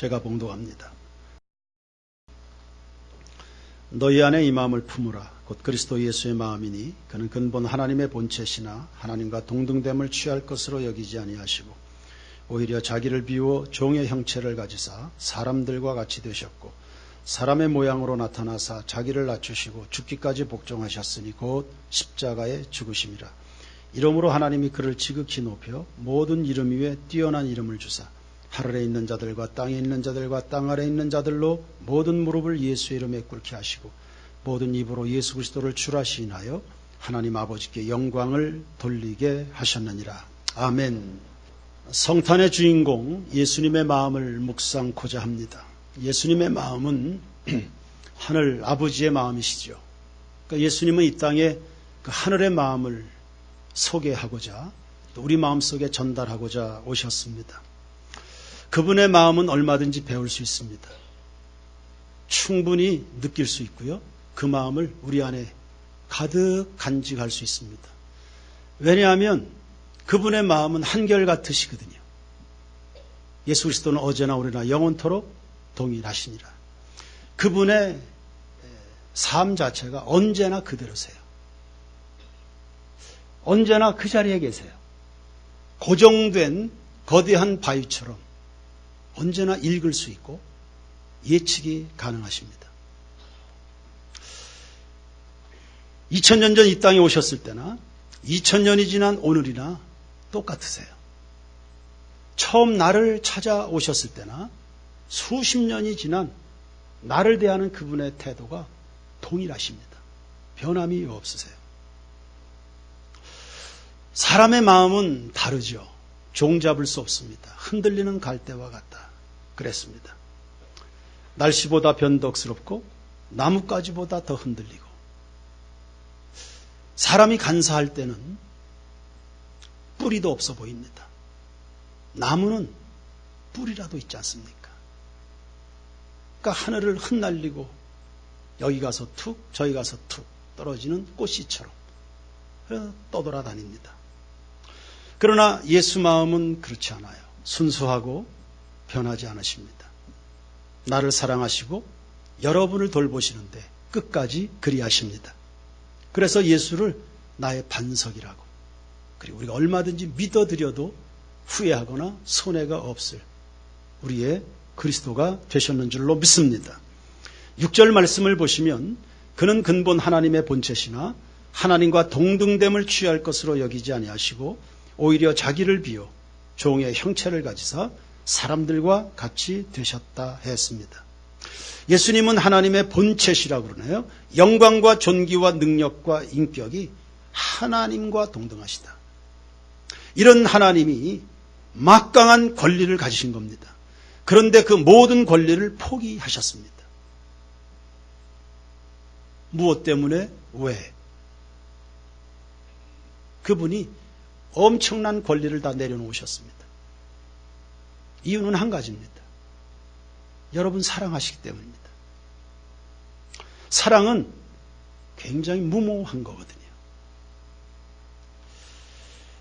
제가 봉독합니다. 너희 안에 이 마음을 품으라. 곧 그리스도 예수의 마음이니 그는 근본 하나님의 본체시나 하나님과 동등됨을 취할 것으로 여기지 아니하시고 오히려 자기를 비워 종의 형체를 가지사 사람들과 같이 되셨고 사람의 모양으로 나타나사 자기를 낮추시고 죽기까지 복종하셨으니 곧 십자가에 죽으심이라. 이러므로 하나님이 그를 지극히 높여 모든 이름 위에 뛰어난 이름을 주사 하늘에 있는 자들과 땅에 있는 자들과 땅 아래에 있는 자들로 모든 무릎을 예수의 이름에 꿇게 하시고 모든 입으로 예수 그리스도를 주라 시인하여 하나님 아버지께 영광을 돌리게 하셨느니라. 아멘. 성탄의 주인공 예수님의 마음을 묵상코자 합니다. 예수님의 마음은 하늘 아버지의 마음이시죠. 그러니까 예수님은 이 땅에 그 하늘의 마음을 소개하고자 또 우리 마음속에 전달하고자 오셨습니다. 그분의 마음은 얼마든지 배울 수 있습니다. 충분히 느낄 수 있고요. 그 마음을 우리 안에 가득 간직할 수 있습니다. 왜냐하면 그분의 마음은 한결같으시거든요. 예수 그리스도는 어제나 오래나 영원토록 동일하시니라. 그분의 삶 자체가 언제나 그대로세요. 언제나 그 자리에 계세요. 고정된 거대한 바위처럼 언제나 읽을 수 있고 예측이 가능하십니다. 2000년 전 이 땅에 오셨을 때나 2000년이 지난 오늘이나 똑같으세요. 처음 나를 찾아오셨을 때나 수십 년이 지난 나를 대하는 그분의 태도가 동일하십니다. 변함이 없으세요. 사람의 마음은 다르죠. 종잡을 수 없습니다. 흔들리는 갈대와 같다. 그랬습니다. 날씨보다 변덕스럽고 나뭇가지보다 더 흔들리고 사람이 간사할 때는 뿌리도 없어 보입니다. 나무는 뿌리라도 있지 않습니까? 그러니까 하늘을 흩날리고 여기 가서 툭 저기 가서 툭 떨어지는 꽃씨처럼 떠돌아다닙니다. 그러나 예수 마음은 그렇지 않아요. 순수하고 변하지 않으십니다. 나를 사랑하시고 여러분을 돌보시는데 끝까지 그리하십니다. 그래서 예수를 나의 반석이라고, 그리고 우리가 얼마든지 믿어드려도 후회하거나 손해가 없을 우리의 그리스도가 되셨는 줄로 믿습니다. 6절 말씀을 보시면 그는 근본 하나님의 본체시나 하나님과 동등됨을 취할 것으로 여기지 아니하시고 오히려 자기를 비워 종의 형체를 가지사 사람들과 같이 되셨다 했습니다. 예수님은 하나님의 본체시라고 그러네요. 영광과 존귀와 능력과 인격이 하나님과 동등하시다. 이런 하나님이 막강한 권리를 가지신 겁니다. 그런데 그 모든 권리를 포기하셨습니다. 무엇 때문에? 왜? 그분이 엄청난 권리를 다 내려놓으셨습니다. 이유는 한 가지입니다. 여러분 사랑하시기 때문입니다. 사랑은 굉장히 무모한 거거든요.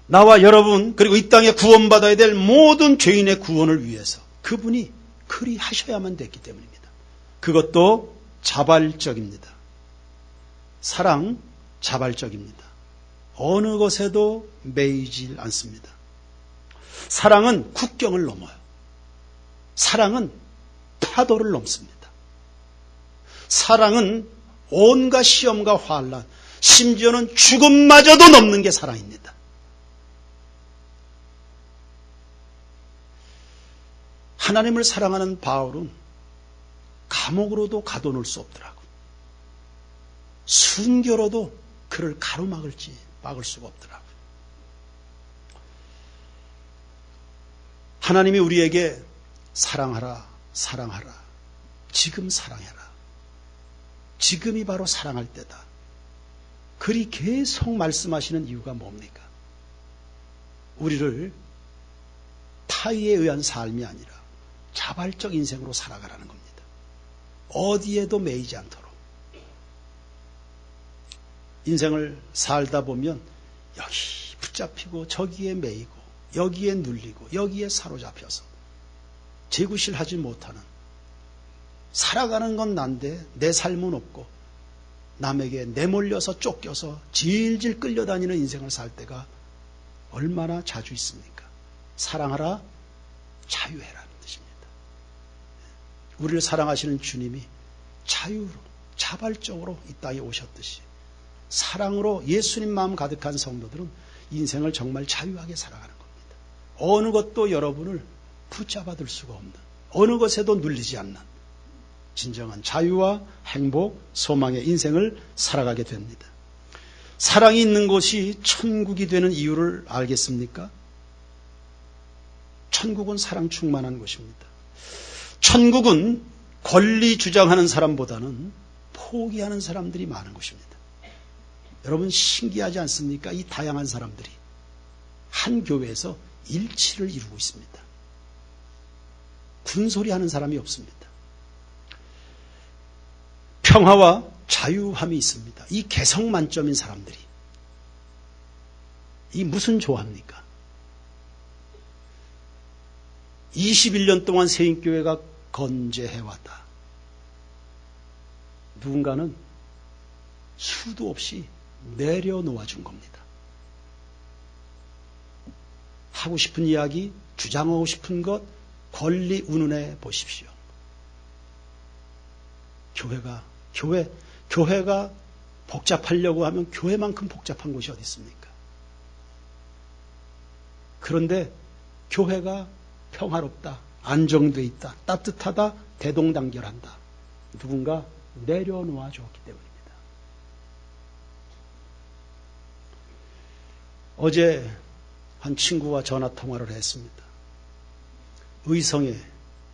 나와 여러분 그리고 이 땅에 구원받아야 될 모든 죄인의 구원을 위해서 그분이 그리 하셔야만 됐기 때문입니다. 그것도 자발적입니다. 사랑 자발적입니다. 어느 것에도 매이질 않습니다. 사랑은 국경을 넘어요. 사랑은 파도를 넘습니다. 사랑은 온갖 시험과 환난, 심지어는 죽음마저도 넘는 게 사랑입니다. 하나님을 사랑하는 바울은 감옥으로도 가둬놓을 수 없더라고. 순교로도 그를 막을 수가 없더라고. 하나님이 우리에게 사랑하라, 사랑하라, 지금 사랑해라. 지금이 바로 사랑할 때다. 그리 계속 말씀하시는 이유가 뭡니까? 우리를 타의에 의한 삶이 아니라 자발적 인생으로 살아가라는 겁니다. 어디에도 매이지 않도록. 인생을 살다 보면 여기 붙잡히고 저기에 매이고 여기에 눌리고 여기에 사로잡혀서 재구실하지 못하는, 살아가는 건 난데 내 삶은 없고 남에게 내몰려서 쫓겨서 질질 끌려다니는 인생을 살 때가 얼마나 자주 있습니까? 사랑하라, 자유해라는 뜻입니다. 우리를 사랑하시는 주님이 자유로, 자발적으로 이 땅에 오셨듯이 사랑으로 예수님 마음 가득한 성도들은 인생을 정말 자유하게 살아가는 겁니다. 어느 것도 여러분을 붙잡아둘 수가 없는, 어느 것에도 눌리지 않는 진정한 자유와 행복, 소망의 인생을 살아가게 됩니다. 사랑이 있는 곳이 천국이 되는 이유를 알겠습니까? 천국은 사랑 충만한 곳입니다. 천국은 권리 주장하는 사람보다는 포기하는 사람들이 많은 곳입니다. 여러분 신기하지 않습니까? 이 다양한 사람들이 한 교회에서 일치를 이루고 있습니다. 군소리 하는 사람이 없습니다. 평화와 자유함이 있습니다. 이 개성 만점인 사람들이. 이 무슨 조합입니까? 21년 동안 세인교회가 건재해왔다. 누군가는 수도 없이 내려놓아 준 겁니다. 하고 싶은 이야기, 주장하고 싶은 것, 권리 운운해 보십시오. 교회가 복잡하려고 하면 교회만큼 복잡한 곳이 어디 있습니까? 그런데 교회가 평화롭다, 안정돼 있다, 따뜻하다, 대동단결한다. 누군가 내려놓아 줬기 때문입니다. 어제 한 친구와 전화통화를 했습니다. 의성의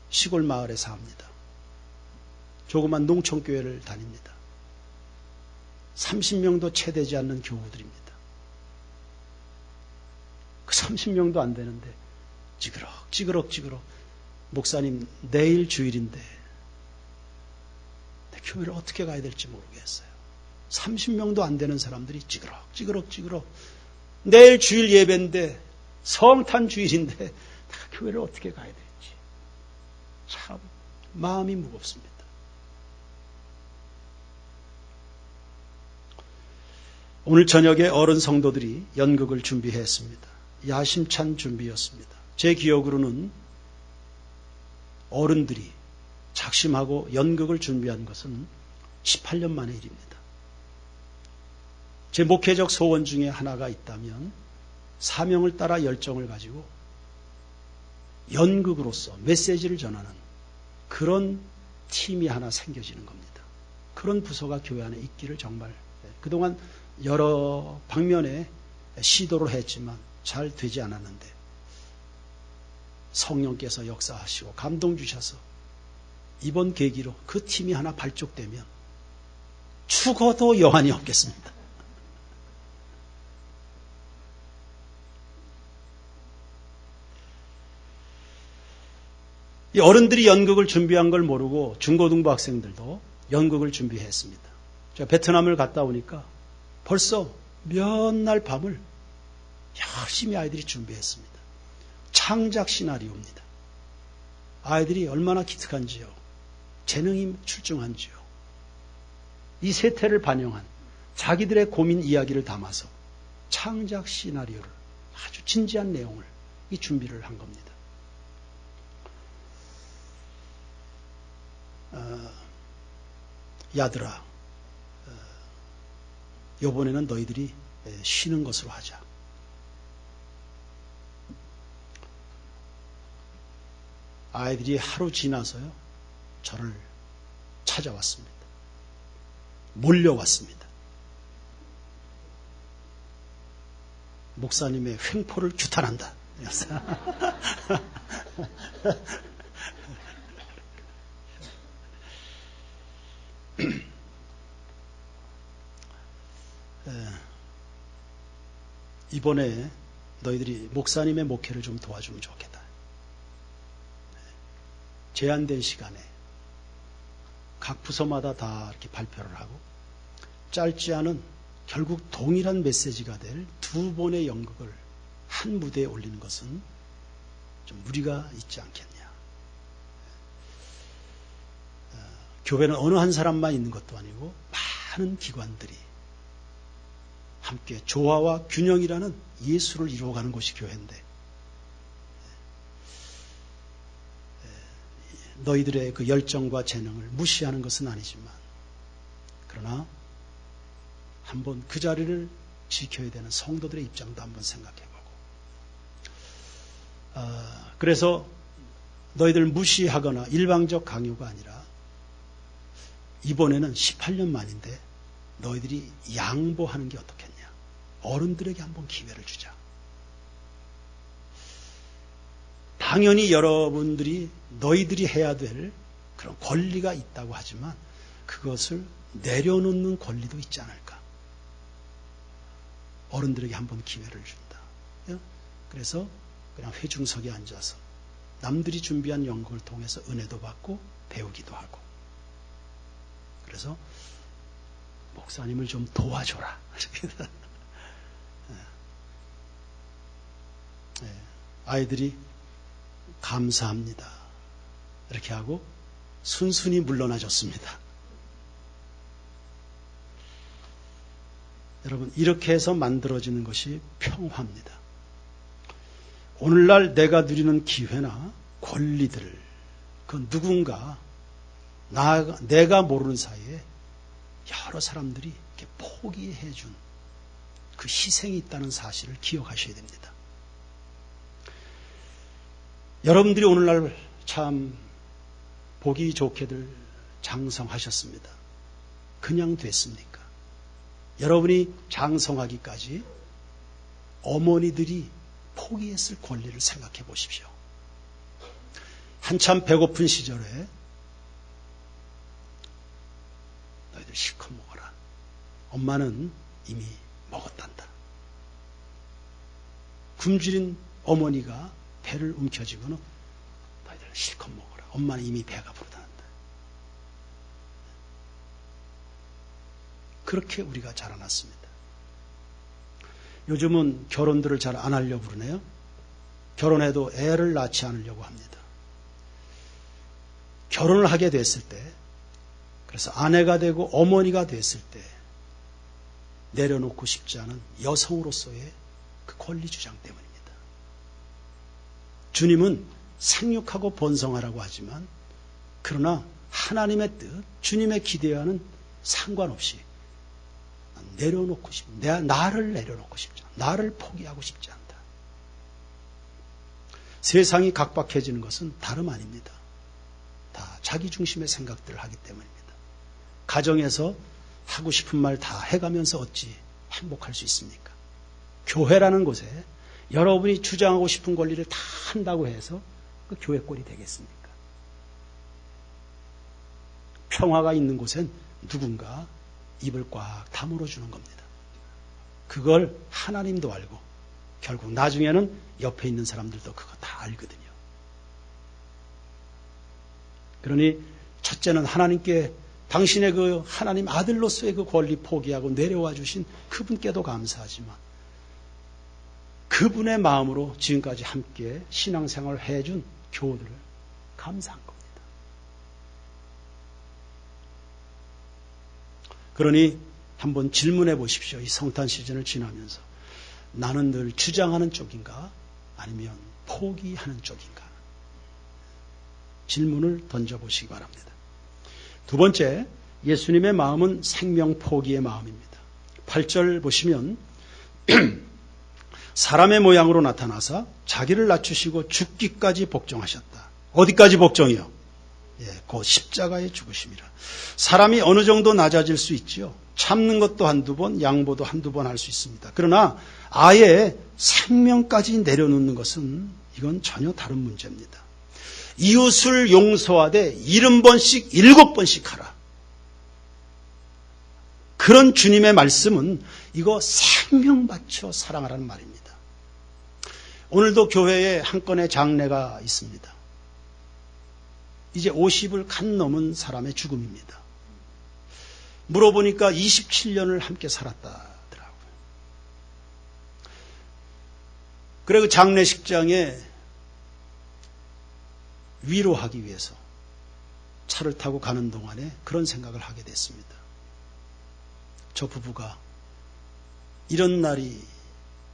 시골 마을에 삽니다. 조그만 농촌교회를 다닙니다. 30명도 채 되지 않는 교우들입니다. 그 30명도 안 되는데 찌그럭 목사님 내일 주일인데 교회를 어떻게 가야 될지 모르겠어요. 30명도 안 되는 사람들이 찌그럭 내일 주일 예배인데 성탄 주일인데 내가 교회를 어떻게 가야 될지 참 마음이 무겁습니다. 오늘 저녁에 어른 성도들이 연극을 준비했습니다. 야심찬 준비였습니다. 제 기억으로는 어른들이 작심하고 연극을 준비한 것은 18년 만의 일입니다. 제 목회적 소원 중에 하나가 있다면 사명을 따라 열정을 가지고 연극으로서 메시지를 전하는 그런 팀이 하나 생겨지는 겁니다. 그런 부서가 교회 안에 있기를 정말 그동안 여러 방면에 시도를 했지만 잘 되지 않았는데 성령께서 역사하시고 감동 주셔서 이번 계기로 그 팀이 하나 발족되면 죽어도 여한이 없겠습니다. 이 어른들이 연극을 준비한 걸 모르고 중고등부 학생들도 연극을 준비했습니다. 제가 베트남을 갔다 오니까 벌써 몇 날 밤을 열심히 아이들이 준비했습니다. 창작 시나리오입니다. 아이들이 얼마나 기특한지요. 재능이 출중한지요. 이 세태를 반영한 자기들의 고민 이야기를 담아서 창작 시나리오를 아주 진지한 내용을 이 준비를 한 겁니다. 야들아, 이번에는 너희들이 쉬는 것으로 하자. 아이들이 하루 지나서요, 저를 찾아왔습니다. 몰려왔습니다. 목사님의 횡포를 규탄한다. 이번에 너희들이 목사님의 목회를 좀 도와주면 좋겠다. 제한된 시간에 각 부서마다 다 이렇게 발표를 하고 짧지 않은 결국 동일한 메시지가 될 두 번의 연극을 한 무대에 올리는 것은 좀 무리가 있지 않겠냐. 교회는 어느 한 사람만 있는 것도 아니고 많은 기관들이 함께 조화와 균형이라는 예수를 이루어가는 곳이 교회인데, 너희들의 그 열정과 재능을 무시하는 것은 아니지만, 그러나 한번 그 자리를 지켜야 되는 성도들의 입장도 한번 생각해보고, 그래서 너희들 무시하거나 일방적 강요가 아니라 이번에는 18년 만인데 너희들이 양보하는 게 어떻겠냐. 어른들에게 한번 기회를 주자. 당연히 여러분들이 너희들이 해야 될 그런 권리가 있다고 하지만 그것을 내려놓는 권리도 있지 않을까. 어른들에게 한번 기회를 준다. 그래서 그냥 회중석에 앉아서 남들이 준비한 연극을 통해서 은혜도 받고 배우기도 하고, 그래서 목사님을 좀 도와줘라. 아이들이 감사합니다. 이렇게 하고 순순히 물러나 줬습니다. 여러분, 이렇게 해서 만들어지는 것이 평화입니다. 오늘날 내가 누리는 기회나 권리들을 그 누군가 내가 모르는 사이에 여러 사람들이 이렇게 포기해 준 그 희생이 있다는 사실을 기억하셔야 됩니다. 여러분들이 오늘날 참 보기 좋게들 장성하셨습니다. 그냥 됐습니까? 여러분이 장성하기까지 어머니들이 포기했을 권리를 생각해 보십시오. 한참 배고픈 시절에 너희들 실컷 먹어라. 엄마는 이미 먹었단다. 굶주린 어머니가 배를 움켜쥐고는 너희들 실컷 먹어라. 엄마는 이미 배가 부르다는다. 그렇게 우리가 자라났습니다. 요즘은 결혼들을 잘 안 하려고 그러네요. 결혼해도 애를 낳지 않으려고 합니다. 결혼을 하게 됐을 때, 그래서 아내가 되고 어머니가 됐을 때 내려놓고 싶지 않은 여성으로서의 그 권리 주장 때문입니다. 주님은 생육하고 번성하라고 하지만, 그러나 하나님의 뜻, 주님의 기대와는 상관없이 내려놓고 나를 내려놓고 싶지 않다. 나를 포기하고 싶지 않다. 세상이 각박해지는 것은 다름 아닙니다. 다 자기 중심의 생각들을 하기 때문입니다. 가정에서 하고 싶은 말 다 해가면서 어찌 행복할 수 있습니까? 교회라는 곳에 여러분이 주장하고 싶은 권리를 다 한다고 해서 그 교회 꼴이 되겠습니까? 평화가 있는 곳엔 누군가 입을 꽉 다물어 주는 겁니다. 그걸 하나님도 알고 결국 나중에는 옆에 있는 사람들도 그거 다 알거든요. 그러니 첫째는 하나님께, 당신의 그 하나님 아들로서의 그 권리 포기하고 내려와 주신 그분께도 감사하지만 그분의 마음으로 지금까지 함께 신앙생활을 해준 교우들을 감사한 겁니다. 그러니 한번 질문해 보십시오. 이 성탄 시즌을 지나면서 나는 늘 주장하는 쪽인가 아니면 포기하는 쪽인가? 질문을 던져보시기 바랍니다. 두 번째, 예수님의 마음은 생명 포기의 마음입니다. 8절 보시면 사람의 모양으로 나타나사 자기를 낮추시고 죽기까지 복종하셨다. 어디까지 복종이요? 그 십자가에 죽으심이라. 사람이 어느 정도 낮아질 수 있지요. 참는 것도 한두 번, 양보도 한두 번 할 수 있습니다. 그러나 아예 생명까지 내려놓는 것은 이건 전혀 다른 문제입니다. 이웃을 용서하되 70번씩 7번씩 하라. 그런 주님의 말씀은 이거 생명 바쳐 사랑하라는 말입니다. 오늘도 교회에 한 건의 장례가 있습니다. 이제 50을 간 넘은 사람의 죽음입니다. 물어보니까 27년을 함께 살았다더라고요. 그래 그 장례식장에 위로하기 위해서 차를 타고 가는 동안에 그런 생각을 하게 됐습니다. 저 부부가 이런 날이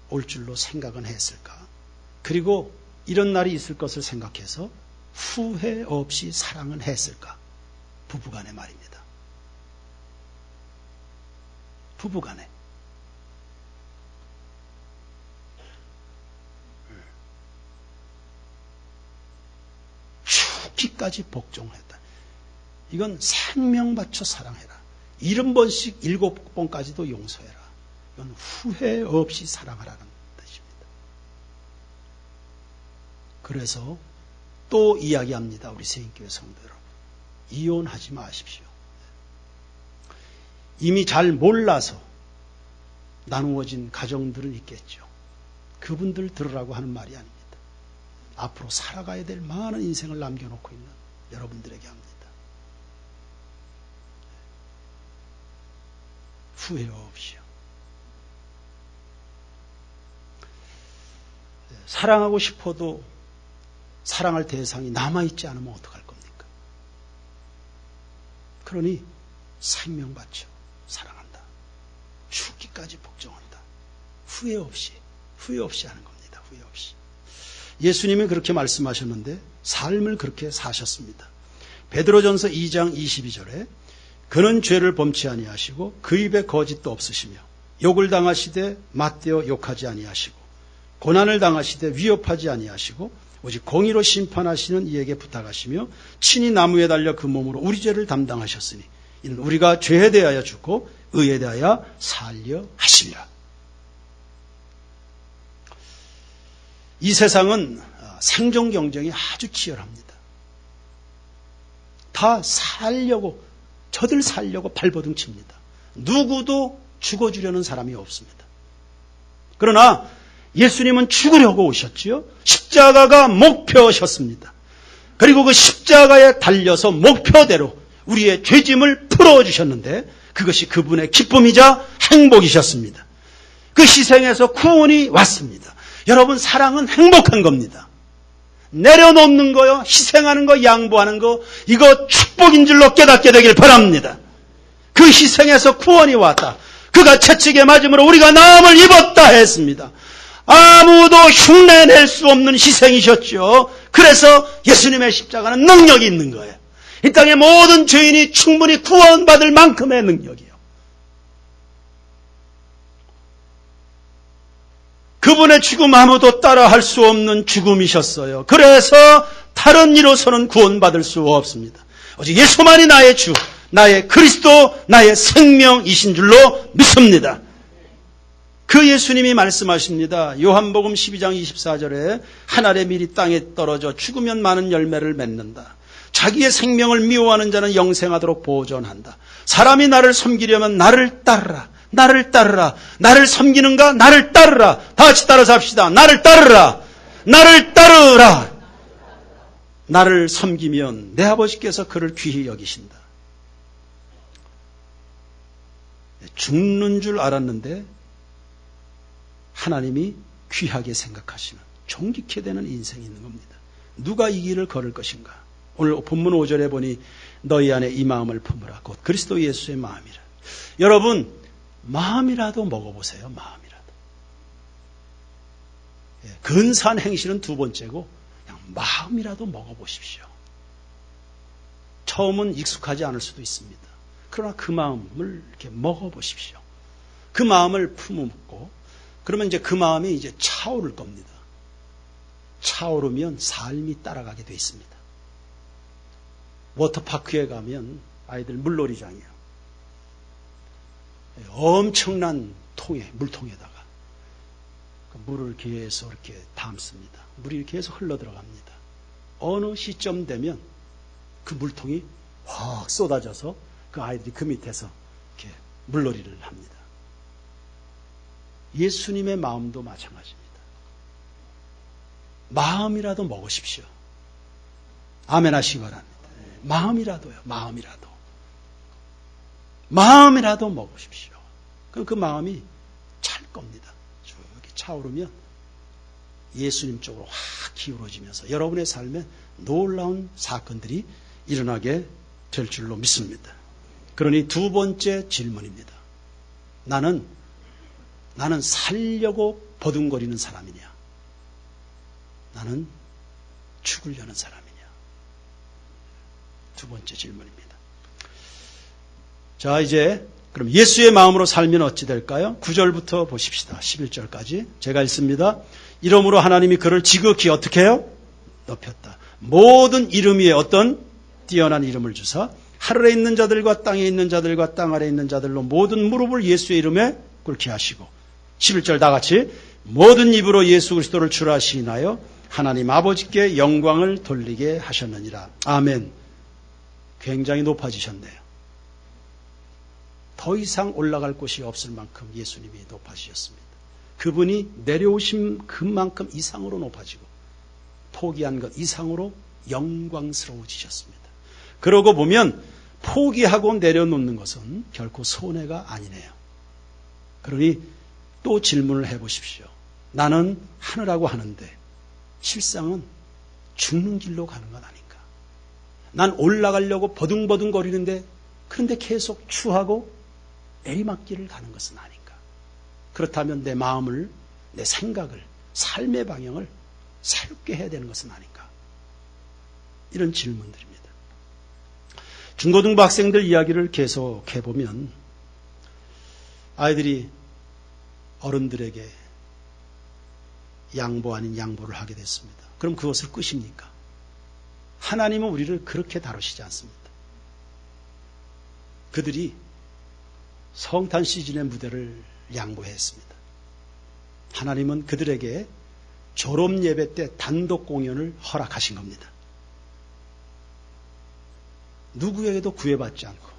올 줄로 생각은 했을까? 그리고 이런 날이 있을 것을 생각해서 후회 없이 사랑은 했을까? 부부간의 말입니다. 부부간에. 죽기까지 복종했다. 이건 생명 바쳐 사랑해라. 70번씩 7번까지도 용서해라. 이건 후회 없이 사랑하라는 뜻입니다. 그래서 또 이야기합니다. 우리 세인교회 성도 여러분. 이혼하지 마십시오. 이미 잘 몰라서 나누어진 가정들은 있겠죠. 그분들 들으라고 하는 말이 아닙니다. 앞으로 살아가야 될 많은 인생을 남겨놓고 있는 여러분들에게 합니다. 후회 없이요. 사랑하고 싶어도 사랑할 대상이 남아있지 않으면 어떡할 겁니까? 그러니 생명 바쳐 사랑한다. 죽기까지 복종한다. 후회 없이 하는 겁니다. 후회 없이. 예수님이 그렇게 말씀하셨는데 삶을 그렇게 사셨습니다. 베드로전서 2장 22절에 그는 죄를 범치 아니하시고 그 입에 거짓도 없으시며 욕을 당하시되 맞대어 욕하지 아니하시고 고난을 당하시되 위협하지 아니하시고 오직 공의로 심판하시는 이에게 부탁하시며 친히 나무에 달려 그 몸으로 우리 죄를 담당하셨으니 이는 우리가 죄에 대하여 죽고 의에 대하여 살려 하시리라. 이 세상은 생존 경쟁이 아주 치열합니다. 다 살려고, 저들 살려고 발버둥 칩니다. 누구도 죽어주려는 사람이 없습니다. 그러나 예수님은 죽으려고 오셨지요. 십자가가 목표셨습니다. 그리고 그 십자가에 달려서 목표대로 우리의 죄짐을 풀어주셨는데 그것이 그분의 기쁨이자 행복이셨습니다. 그 희생에서 구원이 왔습니다. 여러분, 사랑은 행복한 겁니다. 내려놓는 거요, 희생하는 거, 양보하는 거, 이거 축복인 줄로 깨닫게 되길 바랍니다. 그 희생에서 구원이 왔다. 그가 채찍에 맞음으로 우리가 나음을 입었다 했습니다. 아무도 흉내낼 수 없는 희생이셨죠. 그래서 예수님의 십자가는 능력이 있는 거예요. 이 땅의 모든 죄인이 충분히 구원받을 만큼의 능력이요. 그분의 죽음 아무도 따라할 수 없는 죽음이셨어요. 그래서 다른 이로서는 구원받을 수 없습니다. 오직 예수만이 나의 주, 나의 그리스도, 나의 생명이신 줄로 믿습니다. 그 예수님이 말씀하십니다. 요한복음 12장 24절에 한 알의 밀이 땅에 떨어져 죽으면 많은 열매를 맺는다. 자기의 생명을 미워하는 자는 영생하도록 보존한다. 사람이 나를 섬기려면 나를 따르라. 나를 따르라. 나를 섬기는가? 나를 따르라. 다 같이 따라서 합시다. 나를 따르라. 나를 따르라. 나를 섬기면 내 아버지께서 그를 귀히 여기신다. 죽는 줄 알았는데 하나님이 귀하게 생각하시는, 존귀케 되는 인생이 있는 겁니다. 누가 이 길을 걸을 것인가? 오늘 본문 5절에 보니 너희 안에 이 마음을 품으라. 곧 그리스도 예수의 마음이라. 여러분, 마음이라도 먹어보세요. 마음이라도. 근사한 행실은 두 번째고 그냥 마음이라도 먹어보십시오. 처음은 익숙하지 않을 수도 있습니다. 그러나 그 마음을 이렇게 먹어보십시오. 그 마음을 품고 그러면 이제 그 마음이 이제 차오를 겁니다. 차오르면 삶이 따라가게 돼 있습니다. 워터파크에 가면 아이들 물놀이장이에요. 엄청난 통에, 물통에다가 물을 계속 이렇게 담습니다. 물이 계속 흘러 들어갑니다. 어느 시점 되면 그 물통이 확 쏟아져서 그 아이들이 그 밑에서 이렇게 물놀이를 합니다. 예수님의 마음도 마찬가지입니다. 마음이라도 먹으십시오. 아멘 하시기 바랍니다. 마음이라도요. 마음이라도 먹으십시오. 그럼 그 마음이 찰 겁니다. 쭉 차오르면 예수님 쪽으로 확 기울어지면서 여러분의 삶에 놀라운 사건들이 일어나게 될 줄로 믿습니다. 그러니 두 번째 질문입니다. 나는 살려고 버둥거리는 사람이냐? 나는 죽으려는 사람이냐? 두 번째 질문입니다. 자, 이제 그럼 예수의 마음으로 살면 어찌 될까요? 9절부터 보십시다. 11절까지 제가 읽습니다. 이러므로 하나님이 그를 지극히 어떻게 해요? 높였다. 모든 이름 위에 어떤 뛰어난 이름을 주사 하늘에 있는 자들과 땅에 있는 자들과 땅 아래에 있는 자들로 모든 무릎을 예수의 이름에 꿇게 하시고 11절 다 같이 모든 입으로 예수 그리스도를 주라 시인하여 하나님 아버지께 영광을 돌리게 하셨느니라. 아멘. 굉장히 높아지셨네요. 더 이상 올라갈 곳이 없을 만큼 예수님이 높아지셨습니다. 그분이 내려오신 그만큼 이상으로 높아지고 포기한 것 이상으로 영광스러워지셨습니다. 그러고 보면 포기하고 내려놓는 것은 결코 손해가 아니네요. 그러니 또 질문을 해보십시오. 나는 하느라고 하는데 실상은 죽는 길로 가는 건 아닌가? 난 올라가려고 버둥버둥 거리는데 그런데 계속 추하고 내리막길을 가는 것은 아닌가? 그렇다면 내 마음을, 내 생각을, 삶의 방향을 새롭게 해야 되는 것은 아닌가? 이런 질문들입니다. 중고등부 학생들 이야기를 계속해보면 아이들이 어른들에게 양보 아닌 양보를 하게 됐습니다. 그럼 그것을 끝입니까? 하나님은 우리를 그렇게 다루시지 않습니다. 그들이 성탄 시즌의 무대를 양보했습니다. 하나님은 그들에게 졸업 예배 때 단독 공연을 허락하신 겁니다. 누구에게도 구애받지 않고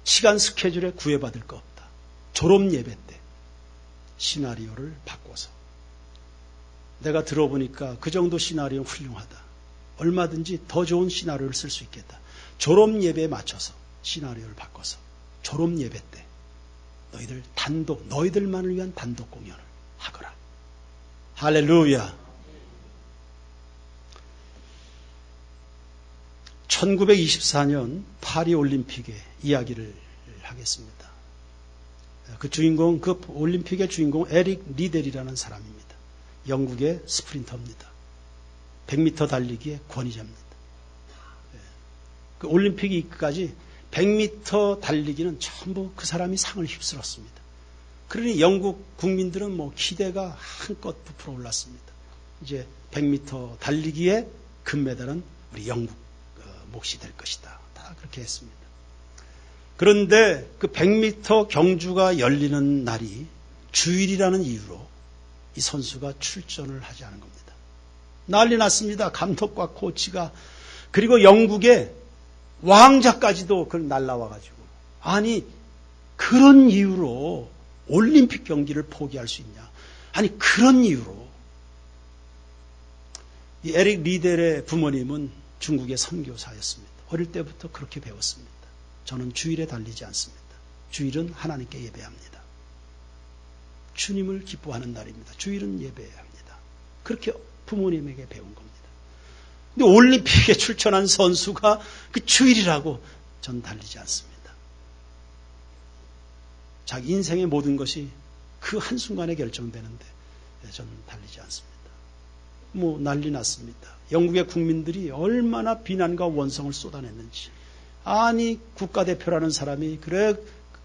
시간 스케줄에 구애받을 거 없다. 졸업 예배 때 시나리오를 바꿔서 내가 들어보니까 그 정도 시나리오는 훌륭하다. 얼마든지 더 좋은 시나리오를 쓸 수 있겠다. 졸업 예배에 맞춰서 시나리오를 바꿔서 졸업 예배 때 너희들 단독, 너희들만을 위한 단독 공연을 하거라. 할렐루야. 1924년 파리 올림픽의 이야기를 하겠습니다. 그 주인공, 그 올림픽의 주인공 에릭 리델이라는 사람입니다. 영국의 스프린터입니다. 100m 달리기의 권위자입니다. 그 올림픽 이까지 100m 달리기는 전부 그 사람이 상을 휩쓸었습니다. 그러니 영국 국민들은 기대가 한껏 부풀어 올랐습니다. 이제 100m 달리기의 금메달은 우리 영국 몫이 될 것이다. 다 그렇게 했습니다. 그런데 그 100m 경주가 열리는 날이 주일이라는 이유로 이 선수가 출전을 하지 않은 겁니다. 난리 났습니다. 감독과 코치가. 그리고 영국의 왕자까지도 그걸 날라와가지고. 아니, 그런 이유로 올림픽 경기를 포기할 수 있냐. 아니, 그런 이유로. 이 에릭 리델의 부모님은 중국의 선교사였습니다. 어릴 때부터 그렇게 배웠습니다. 저는 주일에 달리지 않습니다. 주일은 하나님께 예배합니다. 주님을 기뻐하는 날입니다. 주일은 예배해야 합니다. 그렇게 부모님에게 배운 겁니다. 근데 올림픽에 출전한 선수가 그 주일이라고 전 달리지 않습니다. 자기 인생의 모든 것이 그 한순간에 결정되는데 전 달리지 않습니다. 난리 났습니다. 영국의 국민들이 얼마나 비난과 원성을 쏟아냈는지. 아니, 국가대표라는 사람이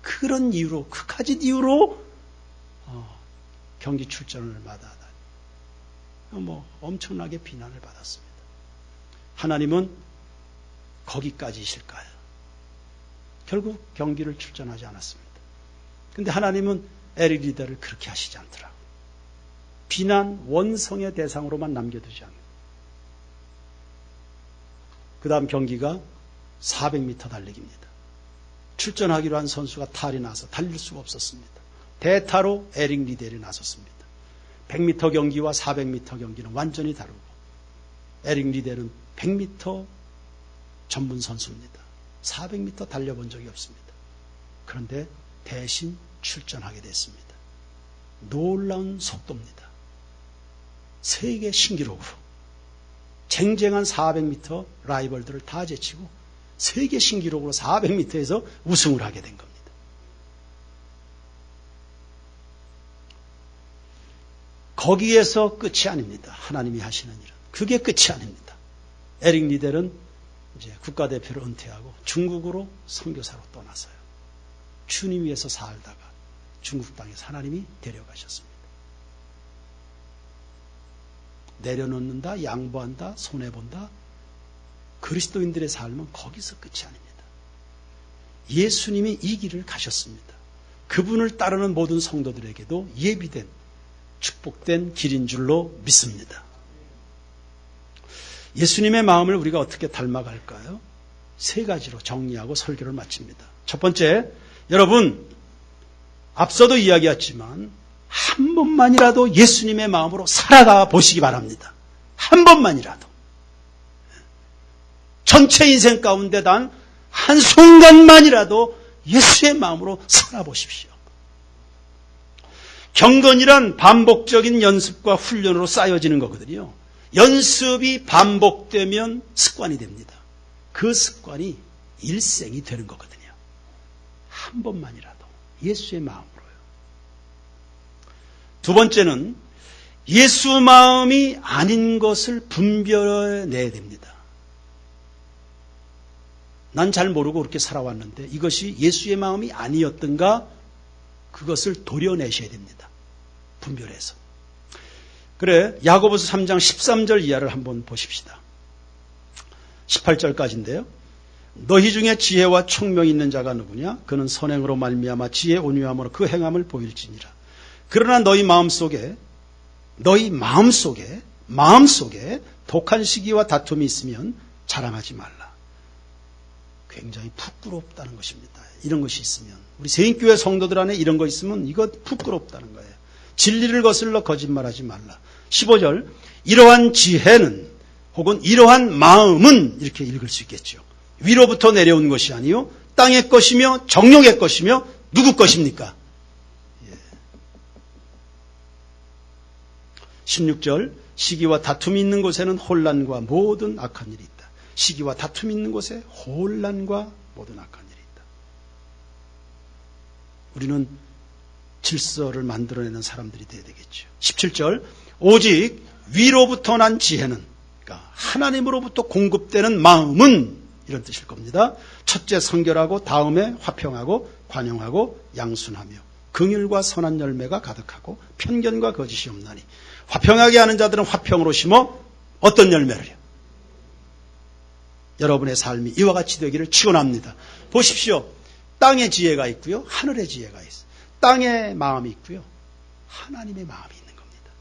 그런 이유로, 그까짓 이유로 경기 출전을 마다하다. 엄청나게 비난을 받았습니다. 하나님은 거기까지이실까요? 결국 경기를 출전하지 않았습니다. 그런데 하나님은 에릭 리델을 그렇게 하시지 않더라고요. 비난, 원성의 대상으로만 남겨두지 않아요. 그 다음 경기가 400m 달리기입니다. 출전하기로 한 선수가 탈이 나서 달릴 수가 없었습니다. 대타로 에릭 리델이 나섰습니다. 100m 경기와 400m 경기는 완전히 다르고 에릭 리델은 100m 전문 선수입니다. 400m 달려본 적이 없습니다. 그런데 대신 출전하게 됐습니다. 놀라운 속도입니다. 세계 신기록으로 쟁쟁한 400m 라이벌들을 다 제치고 세계 신기록으로 400m에서 우승을 하게 된 겁니다. 거기에서 끝이 아닙니다. 하나님이 하시는 일은. 그게 끝이 아닙니다. 에릭 리델은 이제 국가대표를 은퇴하고 중국으로 선교사로 떠나서요. 주님 위해서 살다가 중국 땅에서 하나님이 데려가셨습니다. 내려놓는다, 양보한다, 손해본다. 그리스도인들의 삶은 거기서 끝이 아닙니다. 예수님이 이 길을 가셨습니다. 그분을 따르는 모든 성도들에게도 예비된 축복된 길인 줄로 믿습니다. 예수님의 마음을 우리가 어떻게 닮아갈까요? 세 가지로 정리하고 설교를 마칩니다. 첫 번째, 여러분 앞서도 이야기했지만 한 번만이라도 예수님의 마음으로 살아가 보시기 바랍니다. 한 번만이라도. 전체 인생 가운데 단 한순간만이라도 예수의 마음으로 살아보십시오. 경건이란 반복적인 연습과 훈련으로 쌓여지는 거거든요. 연습이 반복되면 습관이 됩니다. 그 습관이 일생이 되는 거거든요. 한 번만이라도 예수의 마음으로요. 두 번째는 예수 마음이 아닌 것을 분별해내야 됩니다. 난 잘 모르고 그렇게 살아왔는데 이것이 예수의 마음이 아니었던가 그것을 도려내셔야 됩니다. 분별해서. 그래 야고보서 3장 13절 이하를 한번 보십시다. 18절까지인데요. 너희 중에 지혜와 총명이 있는 자가 누구냐? 그는 선행으로 말미암아 지혜 온유함으로 그 행함을 보일지니라. 그러나 너희 마음속에 독한 시기와 다툼이 있으면 자랑하지 말라. 굉장히 부끄럽다는 것입니다. 이런 것이 있으면 우리 세인교회 성도들 안에 이런 거 있으면 이거 부끄럽다는 거예요. 진리를 거슬러 거짓말하지 말라. 15절 이러한 지혜는 혹은 이러한 마음은 이렇게 읽을 수 있겠죠. 위로부터 내려온 것이 아니요 땅의 것이며 정욕의 것이며 누구 것입니까? 16절 시기와 다툼이 있는 곳에는 혼란과 모든 악한 일이 있다. 시기와 다툼이 있는 곳에 혼란과 모든 악한 일이 있다. 우리는 질서를 만들어내는 사람들이 되어야 되겠죠. 17절 오직 위로부터 난 지혜는 그러니까 하나님으로부터 공급되는 마음은 이런 뜻일 겁니다. 첫째 성결하고 다음에 화평하고 관용하고 양순하며 긍휼과 선한 열매가 가득하고 편견과 거짓이 없나니 화평하게 하는 자들은 화평으로 심어 어떤 열매를요? 여러분의 삶이 이와 같이 되기를 축원합니다. 보십시오. 땅의 지혜가 있고요. 하늘의 지혜가 있어요. 땅의 마음이 있고요. 하나님의 마음이 있는 겁니다.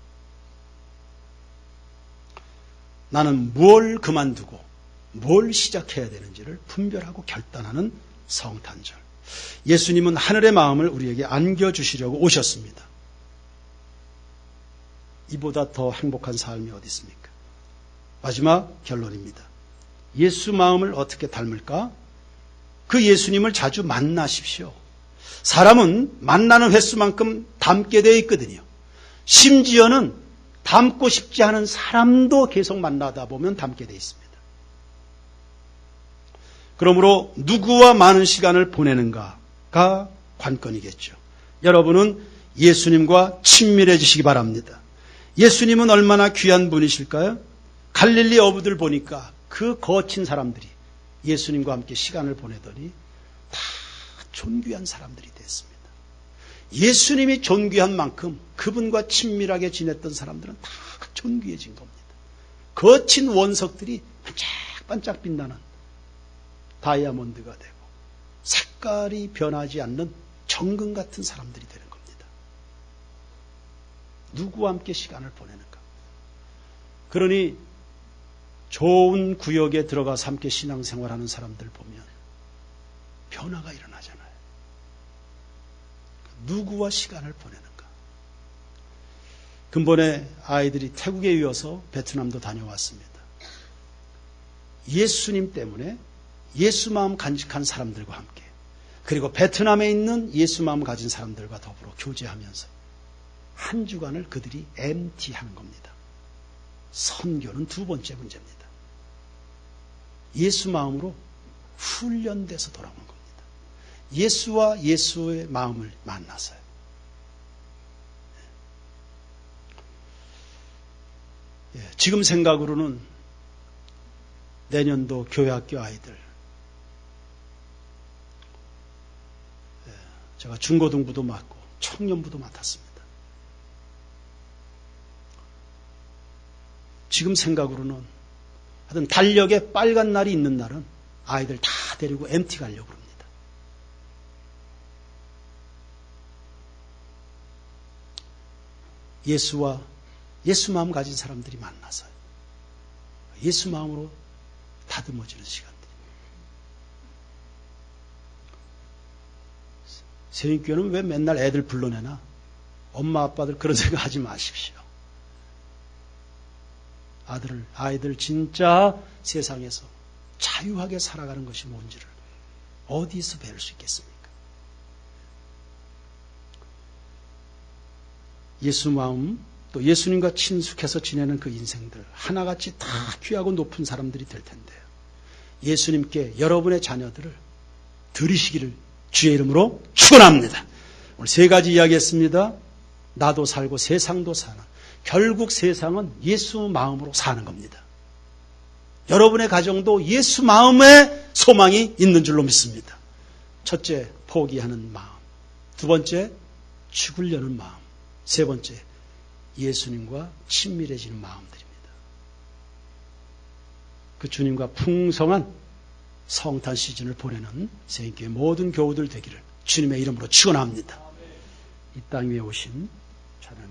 나는 뭘 그만두고 뭘 시작해야 되는지를 분별하고 결단하는 성탄절. 예수님은 하늘의 마음을 우리에게 안겨주시려고 오셨습니다. 이보다 더 행복한 삶이 어디 있습니까? 마지막 결론입니다. 예수 마음을 어떻게 닮을까? 그 예수님을 자주 만나십시오. 사람은 만나는 횟수만큼 닮게 되어 있거든요. 심지어는 닮고 싶지 않은 사람도 계속 만나다 보면 닮게 되어 있습니다. 그러므로 누구와 많은 시간을 보내는가가 관건이겠죠. 여러분은 예수님과 친밀해지시기 바랍니다. 예수님은 얼마나 귀한 분이실까요? 갈릴리 어부들 보니까 그 거친 사람들이 예수님과 함께 시간을 보내더니 다 존귀한 사람들이 됐습니다. 예수님이 존귀한 만큼 그분과 친밀하게 지냈던 사람들은 다 존귀해진 겁니다. 거친 원석들이 반짝반짝 빛나는 다이아몬드가 되고 색깔이 변하지 않는 정금 같은 사람들이 되는 겁니다. 누구와 함께 시간을 보내는가? 그러니 좋은 구역에 들어가서 함께 신앙생활하는 사람들 보면 변화가 일어나잖아요. 누구와 시간을 보내는가? 근본에 아이들이 태국에 이어서 베트남도 다녀왔습니다. 예수님 때문에 예수 마음 간직한 사람들과 함께 그리고 베트남에 있는 예수 마음 가진 사람들과 더불어 교제하면서 한 주간을 그들이 MT하는 겁니다. 선교는 두 번째 문제입니다. 예수 마음으로 훈련돼서 돌아오는 겁니다. 예수와 예수의 마음을 만나서요. 지금 생각으로는 내년도 교회학교 아이들, 제가 중고등부도 맡고 청년부도 맡았습니다. 지금 생각으로는 하여튼 달력에 빨간 날이 있는 날은 아이들 다 데리고 MT 가려고 합니다. 예수와 예수 마음 가진 사람들이 만나서 예수 마음으로 다듬어지는 시간들입니다. 세인교회는 왜 맨날 애들 불러내나? 엄마 아빠들 그런 생각 하지 마십시오. 아이들 진짜 세상에서 자유하게 살아가는 것이 뭔지를 어디서 배울 수 있겠습니까? 예수 마음, 또 예수님과 친숙해서 지내는 그 인생들 하나같이 다 귀하고 높은 사람들이 될 텐데요. 예수님께 여러분의 자녀들을 들이시기를 주의 이름으로 축원합니다. 오늘 세 가지 이야기했습니다. 나도 살고 세상도 사는. 결국 세상은 예수 마음으로 사는 겁니다. 여러분의 가정도 예수 마음에 소망이 있는 줄로 믿습니다. 첫째, 포기하는 마음. 두 번째, 죽으려는 마음. 세 번째, 예수님과 친밀해지는 마음들입니다. 그 주님과 풍성한 성탄 시즌을 보내는 세인교회 모든 교우들 되기를 주님의 이름으로 축원합니다. 이 땅 위에 오신